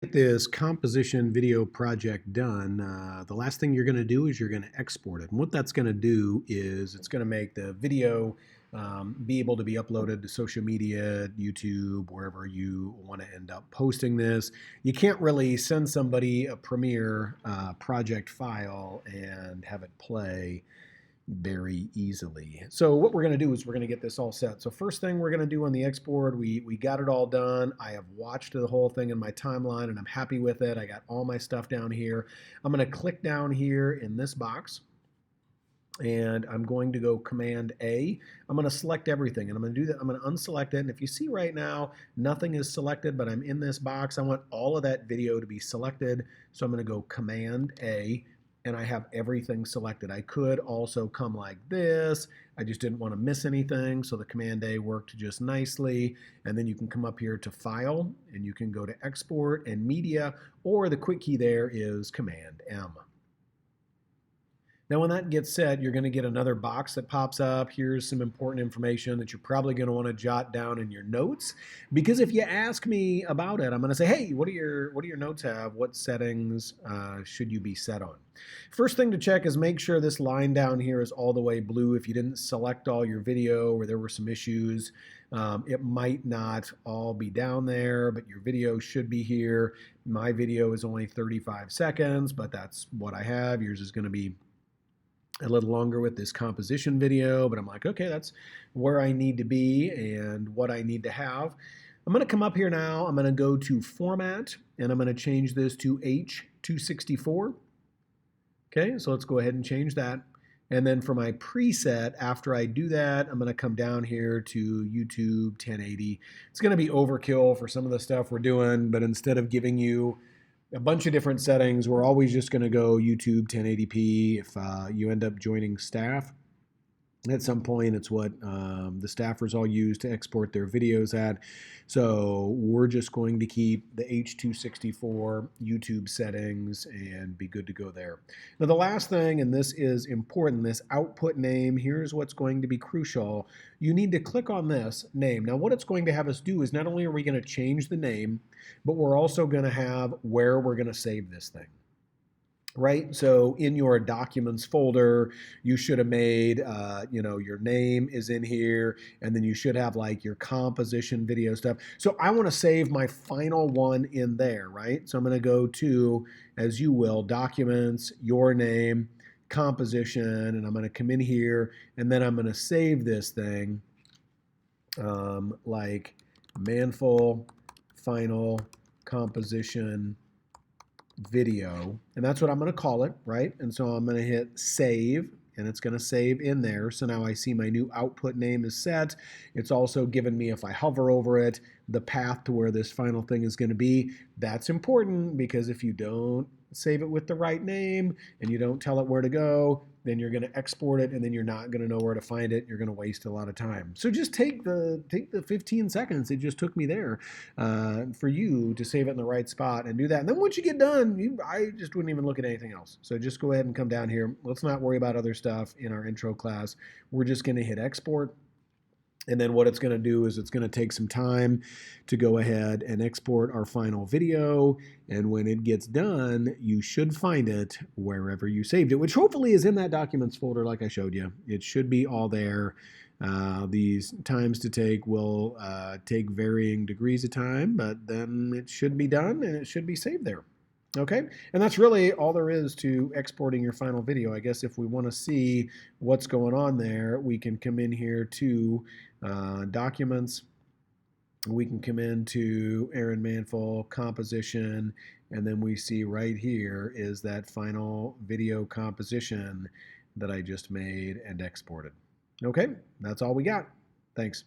Get this composition video project done, the last thing you're going to do is you're going to export it. And what that's going to do is it's going to make the video be able to be uploaded to social media, YouTube, wherever you want to end up posting this. You can't really send somebody a Premiere project file and have it play very easily. So what we're going to do is we're going to get this all set. So first thing we're going to do on the export, we got it all done. I have watched the whole thing in my timeline and I'm happy with it. I got all my stuff down here. I'm going to click down here in this box and I'm going to go Command A. I'm going to select everything and I'm going to do that. I'm going to unselect it. And if you see right now, nothing is selected, but I'm in this box. I want all of that video to be selected. So I'm going to go Command A and I have everything selected. I could also come like this. I just didn't want to miss anything, so the Command A worked just nicely. And then you can come up here to File, and you can go to Export and Media, or the quick key there is Command M. Now when that gets set, you're going to get another box that pops up. Here's some important information that you're probably going to want to jot down in your notes, because if you ask me about it, I'm going to say, hey, what do your notes have? What settings should you be set on? First thing to check is make sure this line down here is all the way blue. If you didn't select all your video or there were some issues, it might not all be down there, but your video should be here. My video is only 35 seconds, but that's what I have. Yours is going to be a little longer with this composition video, but I'm like, okay, that's where I need to be and what I need to have. I'm going to come up here now. I'm going to go to Format, and I'm going to change this to H264. Okay, so let's go ahead and change that. And then for my preset, after I do that, I'm going to come down here to YouTube 1080. It's going to be overkill for some of the stuff we're doing, but instead of giving you a bunch of different settings, we're always just going to go YouTube 1080p. If you end up joining staff at some point, it's what the staffers all use to export their videos at. So we're just going to keep the H264 YouTube settings and be good to go there. Now the last thing, and this is important, this output name, here's what's going to be crucial. You need to click on this name. Now what it's going to have us do is not only are we going to change the name, but we're also going to have where we're going to save this thing. Right? So in your documents folder, you should have made, your name is in here, and then you should have like your composition video stuff. So I want to save my final one in there, right? So I'm going to go to, as you will, documents, your name, composition, and I'm going to come in here, and then I'm going to save this thing like Manful Final Composition video, and that's what I'm going to call it, right? And so I'm going to hit save, and it's going to save in there. So now I see my new output name is set. It's also given me, if I hover over it, the path to where this final thing is going to be. That's important, because if you don't save it with the right name and you don't tell it where to go, then you're going to export it and then you're not going to know where to find it. You're going to waste a lot of time. So just take the 15 seconds it just took me there for you to save it in the right spot and do that. And then once you get done, I just wouldn't even look at anything else. So just go ahead and come down here. Let's not worry about other stuff in our intro class. We're just going to hit export. And then what it's going to do is it's going to take some time to go ahead and export our final video. And when it gets done, you should find it wherever you saved it, which hopefully is in that documents folder like I showed you. It should be all there. These times to take will take varying degrees of time, but then it should be done and it should be saved there. Okay, and that's really all there is to exporting your final video. I guess if we want to see what's going on there, we can come in here to Documents. We can come into Aaron Manful, Composition, and then we see right here is that final video composition that I just made and exported. Okay, that's all we got. Thanks.